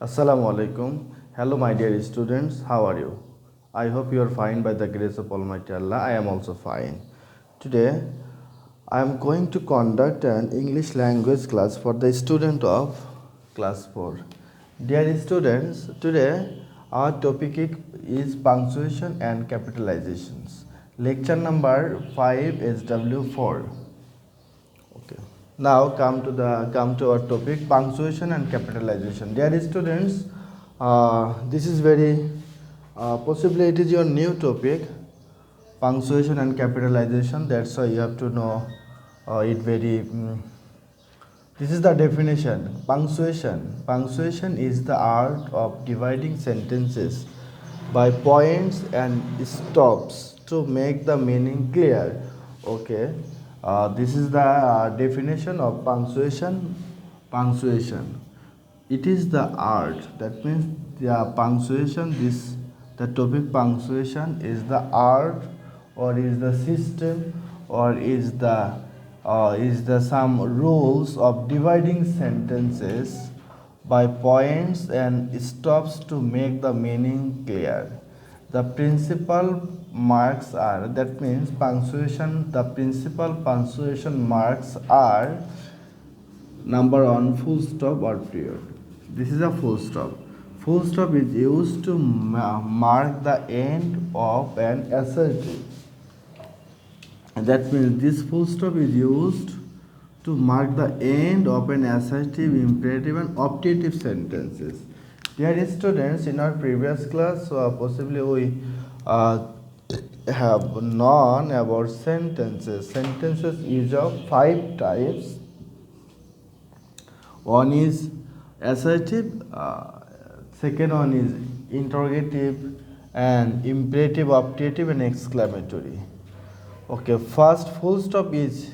Assalamu alaikum. Hello, my dear students. How are you? I hope you are fine by the grace of Almighty Allah. I am also fine. Today, I am going to conduct an English language class for the student of class 4. Dear students, today our topic is punctuation and capitalizations. Lecture number 5 is W4. Okay. Now come to our topic, punctuation and capitalization. Dear students, this is very possibly it is your new topic, punctuation and capitalization. That's why you have to know it very. This is the definition. Punctuation. Punctuation is the art of dividing sentences by points and stops to make the meaning clear. Okay. This is the definition of punctuation. Punctuation. It is the art. That means the punctuation. The topic punctuation is the art, or is the system, or is the some rules of dividing sentences by points and stops to make the meaning clear. The principal marks are, that means punctuation, the principal punctuation marks are: number 1, full stop or period. This is a full stop. Full stop is used to mark the end of an assertive. And that means this full stop is used to mark the end of an assertive, imperative and optative sentences. Dear students, in our previous class, possibly we have known about sentences. Sentences is of 5 types. One is assertive, second one is interrogative, and imperative, optative and exclamatory. Okay, first full stop is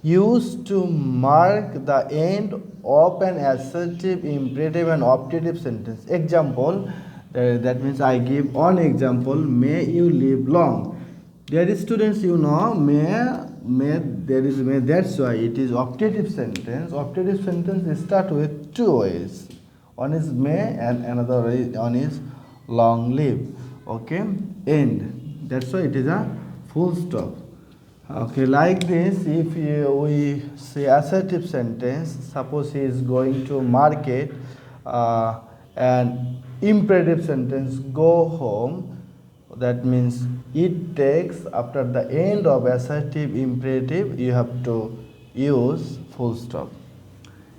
used to mark the end of an assertive, imperative and optative sentence. Example, that means I give one example: may you live long. Dear students, you know may, there is may, that's why it is optative sentence. Optative sentence start with 2 ways. One is may and another one is long live. Okay, end. That's why it is a full stop. Okay, like this, if we say assertive sentence, suppose he is going to market, and imperative sentence, go home. That means it takes, after the end of assertive, imperative, you have to use full stop.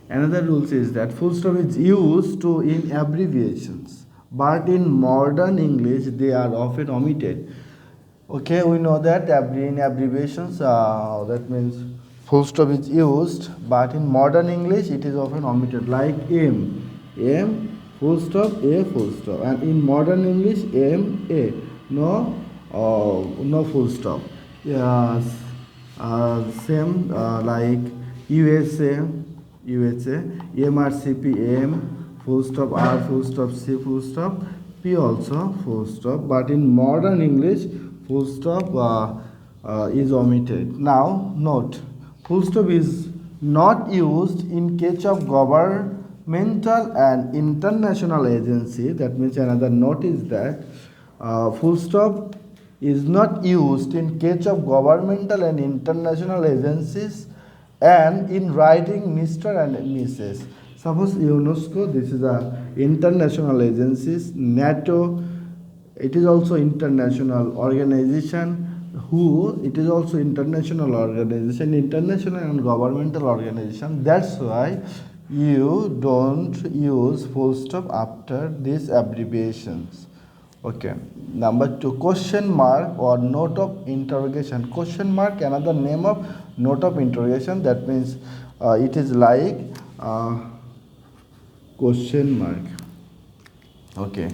Another rule is that full stop is used to in abbreviations, but in modern English they are often omitted. Okay, we know that in abbreviations, that means full stop is used, but in modern English it is often omitted, like M full stop, A full stop, and in modern English A, no full stop. Yes, same like USA, MRCP, full stop, R full stop, C full stop, P also full stop, but in modern English full stop is omitted. Now note, full stop is not used in case of governmental and international agency. That means another note is that full stop is not used in case of governmental and international agencies and in writing Mr. and Mrs. Suppose UNESCO, this is a international agencies. NATO, it is also international organization. WHO, it is also international organization, international and governmental organization. That's why you don't use full stop after these abbreviations. Okay, number 2, question mark or note of interrogation. Question mark, another name of note of interrogation. That means it is like question mark. Okay,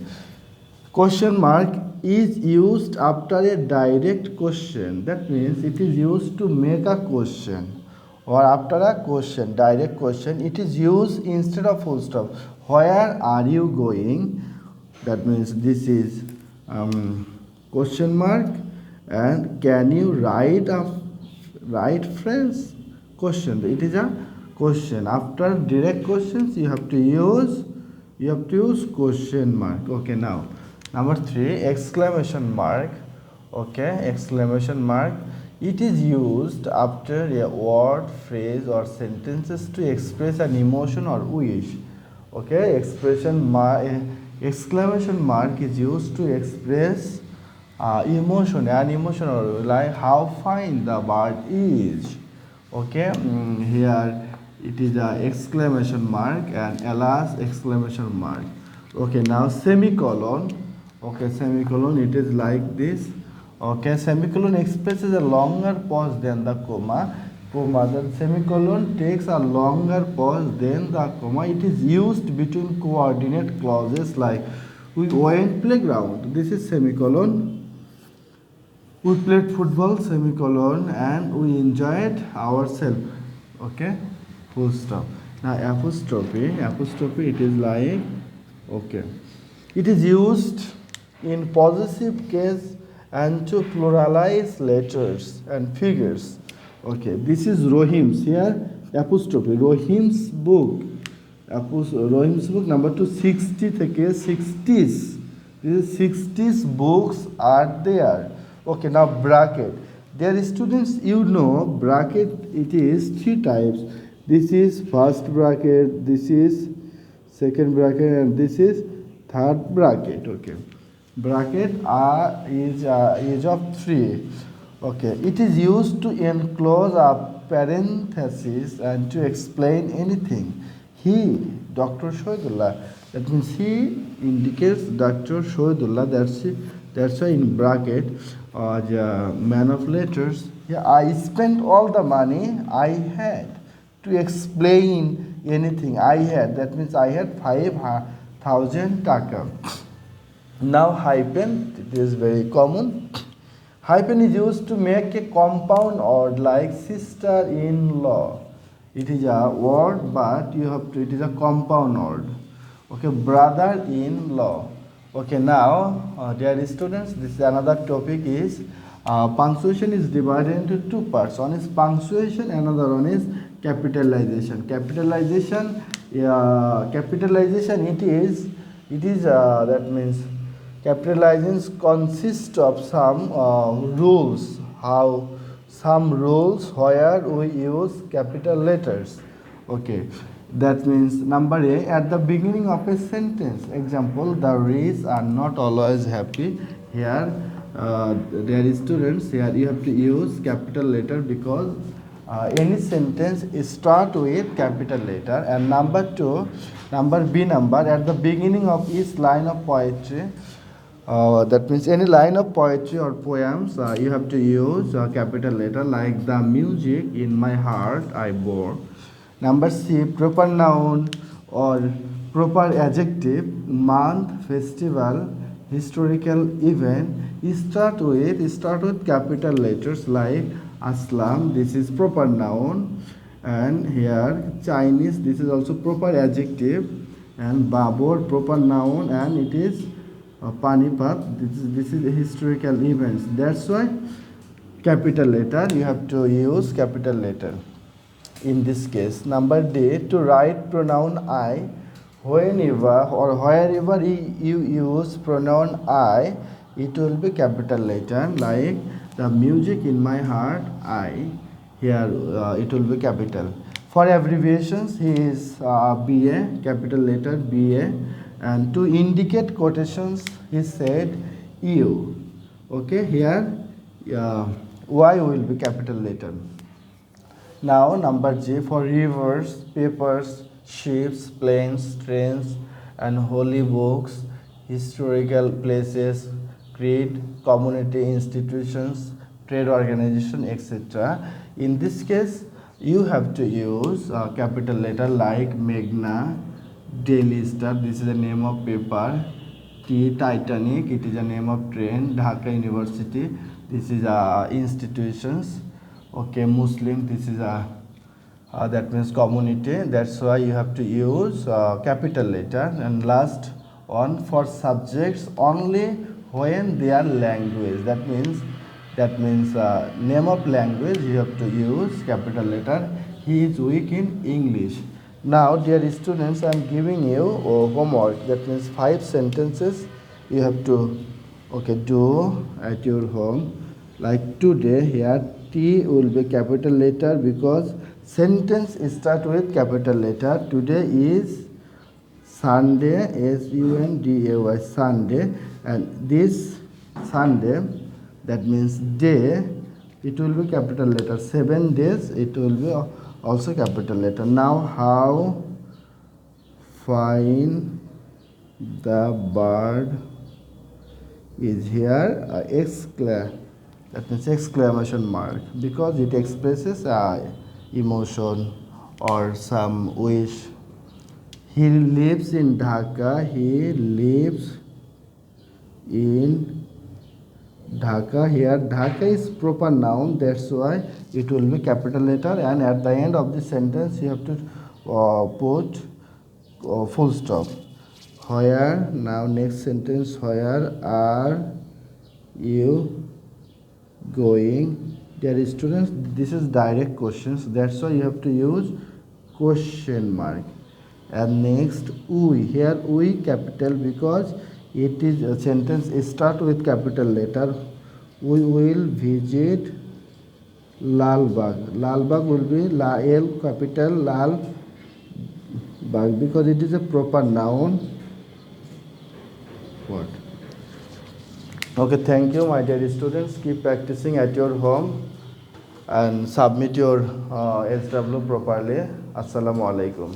question mark is used after a direct question. That means it is used to make a question, or after a question, direct question. It is used instead of full stop. Where are you going? That means this is question mark, and can you write friends? Question. It is a question. After direct questions, you have to use You have to use question mark. Okay, now number 3, exclamation mark. Okay, exclamation mark. It is used after a word, phrase, or sentences to express an emotion or wish. Okay, exclamation mark is used to express emotion, an emotion, or like how fine the bird is. Okay, here it is a exclamation mark and alas exclamation mark. Okay, now semicolon. Okay, semicolon, it is like this. Okay, semicolon expresses a longer pause than the comma. The semicolon takes a longer pause than the comma. It is used between coordinate clauses like we went playground. This is semicolon. We played football, semicolon, and we enjoyed ourselves. Okay, full stop. Now apostrophe, it is like, okay, it is used in possessive case and to pluralize letters and figures. Okay, this is Rohim's, here apostrophe, Rohim's book. Rohim's book number 260 থেকে 60s. This is 60s books are there. Okay, now bracket. Dear students, you know bracket, it is 3 types. This is first bracket, this is second bracket, and this is third bracket. Okay, bracket is of 3. Okay, it is used to enclose a parenthesis and to explain anything. He, Dr. Shoidullah, that means he indicates Dr. Shoidullah, that's why in bracket, the man of letters. Yeah, I spent all the money I had to explain anything I had. That means I had 5,000 taka. Now hyphen, it is very common. Hyphen is used to make a compound word like sister-in-law. It is a word, but it is a compound word. Okay, brother-in-law. Okay, now dear students, this is another topic is punctuation is divided into 2 parts. One is punctuation, another one is capitalization. Capitalization, it is that means capitalization consists of some rules. Some rules where we use capital letters. Okay, that means number A, at the beginning of a sentence. Example, the rich are not always happy. Here, dear students, here you have to use capital letter because any sentence start with capital letter. And number B, at the beginning of each line of poetry. That means any line of poetry or poems, you have to use a capital letter like the music in my heart I bore. Number C, proper noun or proper adjective, month, festival, historical event, start with capital letters like Aslam, this is proper noun, and here Chinese, this is also proper adjective, and Babur, proper noun, and it is Panipat, this is historical events. That's why capital letter, you have to use capital letter in this case. Number D, to write pronoun I, whenever or wherever you use pronoun I, it will be capital letter like the music in my heart I, here it will be capital. For abbreviations, he is BA, capital letter BA, and to indicate quotations he said you. Okay, here Y will be capital letter. Now number J, for rivers, papers, ships, planes, trains, and holy books, historical places, creed, community institutions, trade organization, etc. In this case, you have to use capital letter like Meghna, Daily Star, this is the name of paper, T, Titanic, it is the name of train, Dhaka University, this is institutions. Okay, Muslim, this is that means community. That's why you have to use capital letter. And last one, for subjects only when they are language. That means name of language, you have to use capital letter. He is weak in English. Now, dear students, I am giving you homework. That means 5 sentences you have to do at your home. Like today, here T will be capital letter because sentence start with capital letter. Today is Sunday, Sunday, Sunday, and this Sunday, that means day, it will be capital letter. 7 days, it will be also capital letter. Now, how fine the bird is here, that means exclamation mark, because it expresses emotion or some wish. He lives in Dhaka. He lives in Dhaka. Here Dhaka is proper noun, that's why it will be capital letter, and at the end of the sentence you have to put full stop. Where, now next sentence, where are you going? Dear students, this is direct questions, that's why you have to use question mark. And next, we, here we capital because it is a sentence start with capital letter. We will visit Lal Bagh. Lal Bagh will be L capital Lal Bagh because it is a proper noun. What? Okay, thank you, my dear students. Keep practicing at your home and submit your SW properly. Assalamu alaikum.